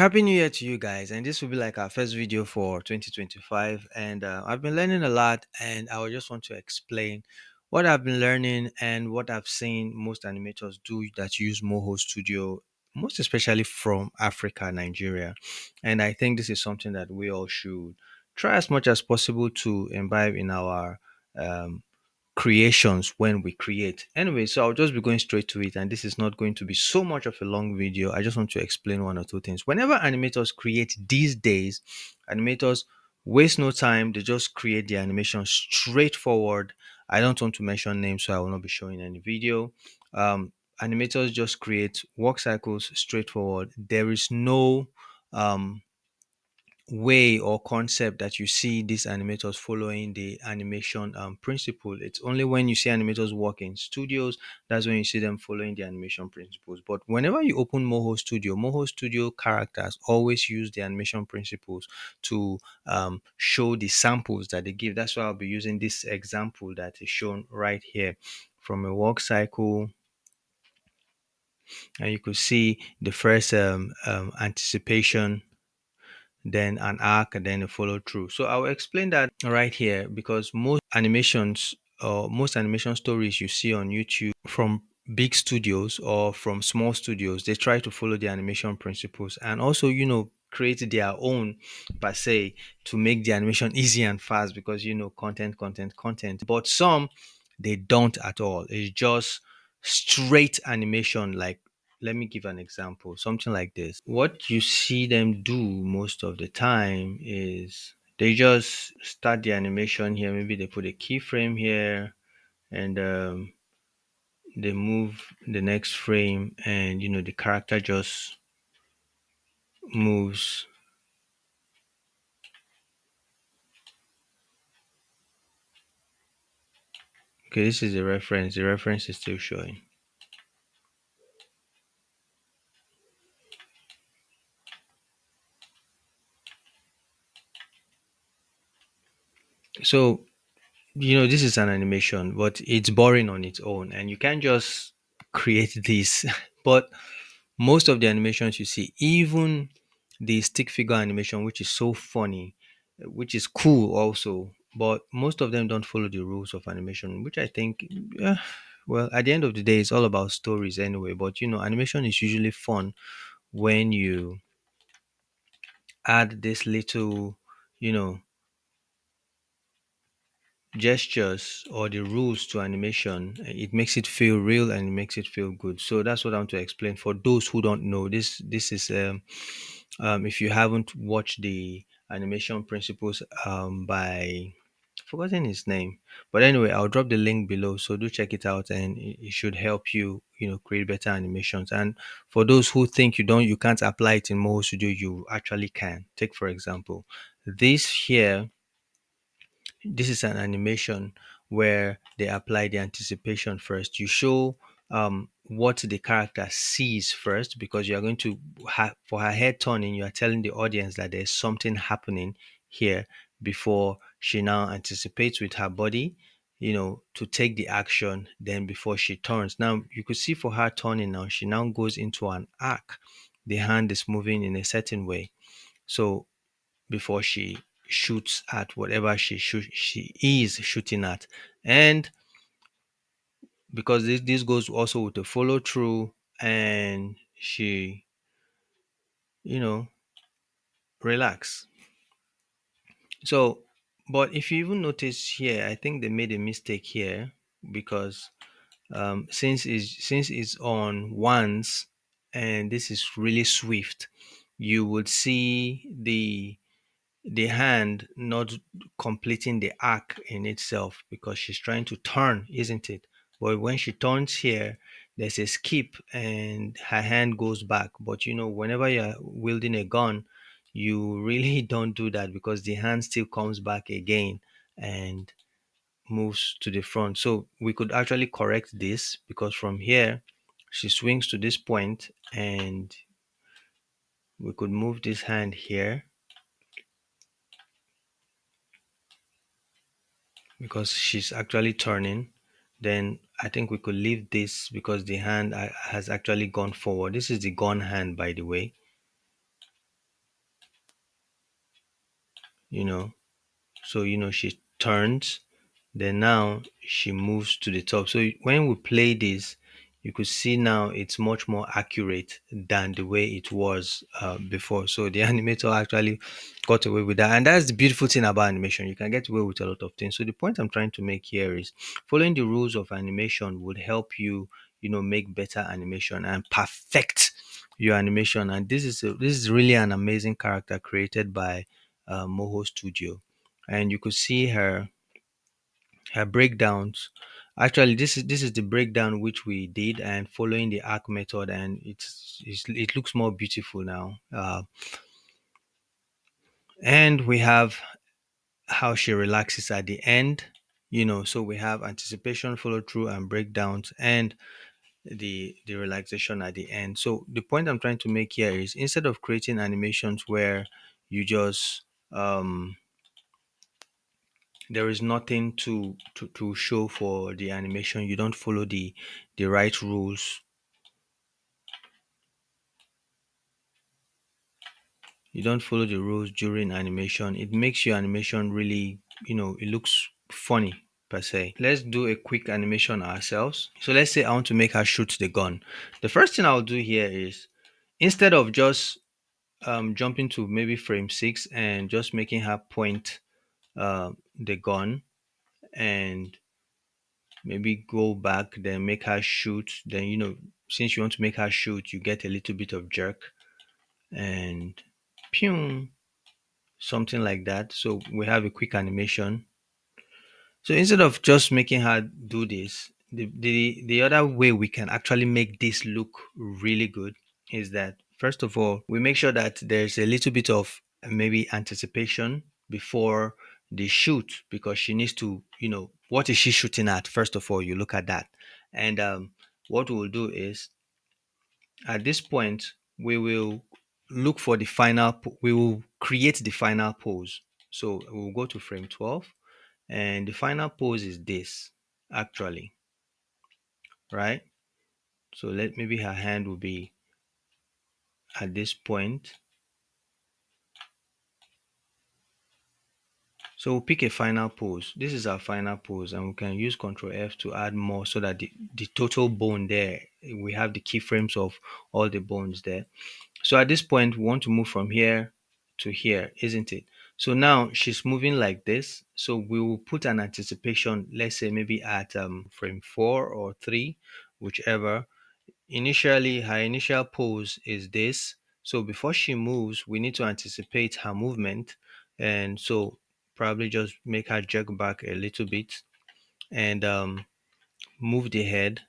Happy New Year to you guys, and this will be like our first video for 2025. And I've been learning a lot, and I would just want to explain what I've been learning and what I've seen most animators do that use Moho Studio, most especially from Africa, Nigeria. And I think this is something that we all should try as much as possible to imbibe in our um, creations when we create. Anyway, so I'll just be going straight to it, and this is not going to be so much of a long video. I just want to explain one or two things. Whenever animators create these days, animators waste no time, they just create the animation straightforward. I don't want to mention names, so I will not be showing any video. Um, Animators just create work cycles straightforward. There is no um way or concept that you see these animators following the animation principle. It's only when you see animators work in studios that's when you see them following the animation principles. But whenever you open Moho Studio characters always use the animation principles to show the samples that they give. That's why I'll be using this example that is shown right here from a work cycle, and you could see the first anticipation, then an arc, and then a follow through. So I'll explain that right here because most animations or most animation stories you see on YouTube from big studios or from small studios, they try to follow the animation principles and also, create their own per se to make the animation easy and fast because, content. But some, they don't at all. It's just straight animation. Like, let me give an example, something like this. What you see them do most of the time is they just start the animation here. Maybe they put a keyframe here, and they move the next frame, and the character just moves. Okay, this is the reference. The reference is still showing. So, this is an animation, but it's boring on its own, and you can't just create this. But most of the animations you see, even the stick figure animation, which is so funny, which is cool also, but most of them don't follow the rules of animation, which I think, well, at the end of the day, it's all about stories anyway. But animation is usually fun when you add this little, you know, gestures or the rules to animation. It makes it feel real and it makes it feel good. So that's what I want to explain for those who don't know. This is if you haven't watched the animation principles by forgotten his name, but anyway, I'll drop the link below, so do check it out, and it should help you, create better animations. And for those who think you can't apply it in Moho Studio, you actually can. Take for example this here. This is an animation where they apply the anticipation first. You show what the character sees first because you are going to for her head turning. You are telling the audience that there's something happening here before she now anticipates with her body, to take the action. Then before she turns, now you could see for her turning now, she now goes into an arc. The hand is moving in a certain way. So before she shoots at whatever she is shooting at. And because this goes also with the follow through, and she, you know, relax. So, but if you even notice here, I think they made a mistake here because since it's on once and this is really swift, you would see the hand not completing the arc in itself because she's trying to turn, isn't it? But when she turns here, there's a skip and her hand goes back. But whenever you're wielding a gun, you really don't do that because the hand still comes back again and moves to the front. So we could actually correct this because from here, she swings to this point and we could move this hand here because she's actually turning. Then I think we could leave this because the hand has actually gone forward. This is the gun hand, by the way. you know. So, she turns, then now she moves to the top. So when we play this, you could see now it's much more accurate than the way it was before. So the animator actually got away with that. And that's the beautiful thing about animation. You can get away with a lot of things. So the point I'm trying to make here is following the rules of animation would help you, make better animation and perfect your animation. And this is really an amazing character created by Moho Studio. And you could see her breakdowns. Actually, this is the breakdown which we did and following the arc method, and it looks more beautiful now. And we have how she relaxes at the end. So we have anticipation, follow through, and breakdowns, and the relaxation at the end. So the point I'm trying to make here is instead of creating animations where you just there is nothing to show for the animation, you don't follow the right rules, you don't follow the rules during animation, it makes your animation really, it looks funny per se. Let's do a quick animation ourselves. So let's say I want to make her shoot the gun. The first thing I'll do here is instead of just jumping to maybe frame 6 and just making her point the gun and maybe go back, then make her shoot. Then, since you want to make her shoot, you get a little bit of jerk and pew, something like that. So we have a quick animation. So instead of just making her do this, the other way we can actually make this look really good is that first of all, we make sure that there's a little bit of maybe anticipation before the shoot because she needs to, what is she shooting at? First of all, you look at that. And what we'll do is at this point, we will look for the final, we will create the final pose. So we'll go to frame 12 and the final pose is this actually, right? So let maybe her hand will be at this point. So we'll pick a final pose. This is our final pose and we can use Ctrl F to add more so that the total bone there, we have the keyframes of all the bones there. So at this point, we want to move from here to here, isn't it? So now she's moving like this. So we will put an anticipation, let's say maybe at frame 4 or 3, whichever. Initially, her initial pose is this. So before she moves, we need to anticipate her movement. And so probably just make her jerk back a little bit and move the head.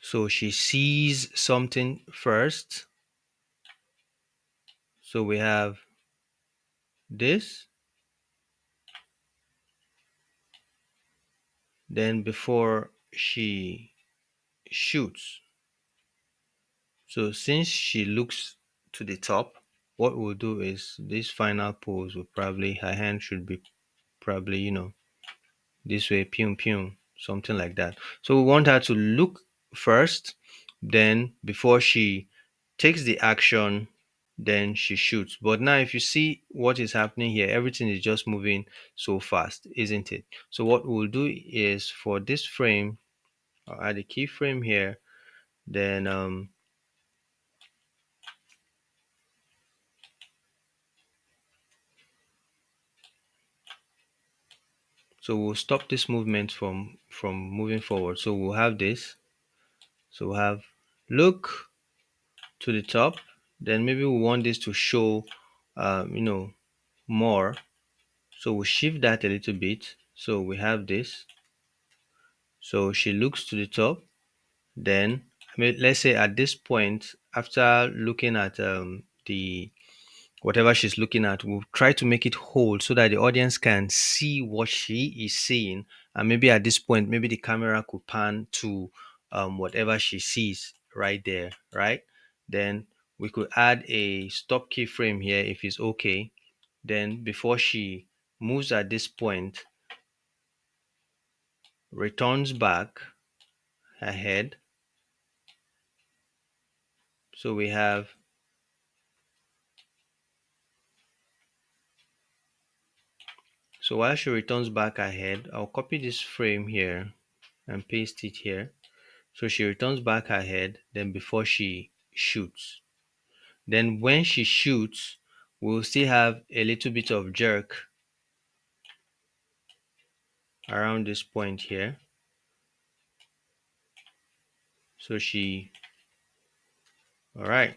So she sees something first. So we have this. Then before she shoots. So since she looks to the top, what we'll do is this final pose will probably, her hand should be probably, this way, pew pew, something like that. So we want her to look first, then before she takes the action, then she shoots. But now if you see what is happening here, everything is just moving so fast, isn't it? So what we'll do is for this frame, I'll add a keyframe here, then so we'll stop this movement from moving forward. So we'll have this. So we'll have look to the top. Then maybe we want this to show, more. So we'll shift that a little bit. So we have this. So she looks to the top. Then, let's say at this point, after looking at the whatever she's looking at, we'll try to make it whole so that the audience can see what she is seeing. And maybe at this point, maybe the camera could pan to whatever she sees right there, right? Then we could add a stop keyframe here if it's okay. Then before she moves at this point, returns back ahead. So we have So while she returns back ahead, I'll copy this frame here and paste it here. So she returns back her head, then before she shoots. Then when she shoots, we'll still have a little bit of jerk around this point here. So all right.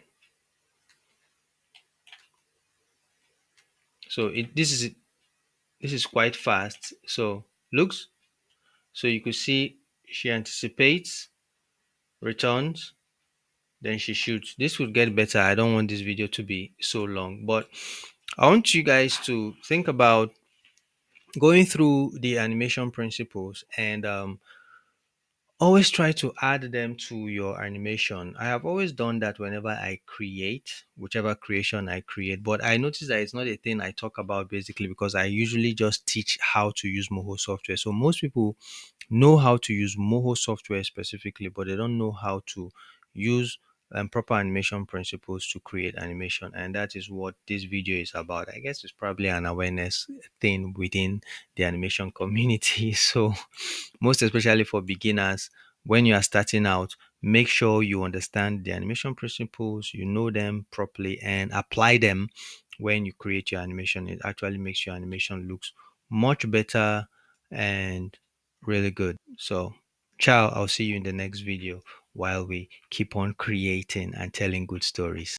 So this is quite fast. So looks, so you could see she anticipates, returns, then she shoots. This would get better. I don't want this video to be so long, but I want you guys to think about going through the animation principles and always try to add them to your animation. I have always done that whenever I create, whichever creation I create, but I notice that it's not a thing I talk about basically because I usually just teach how to use Moho software. So most people know how to use Moho software specifically, but they don't know how to use proper animation principles to create animation. And that is what this video is about. I guess it's probably an awareness thing within the animation community. So, most especially for beginners, when you are starting out, make sure you understand the animation principles, you know them properly, and apply them when you create your animation. It actually makes your animation looks much better and really good. So, ciao, I'll see you in the next video while we keep on creating and telling good stories.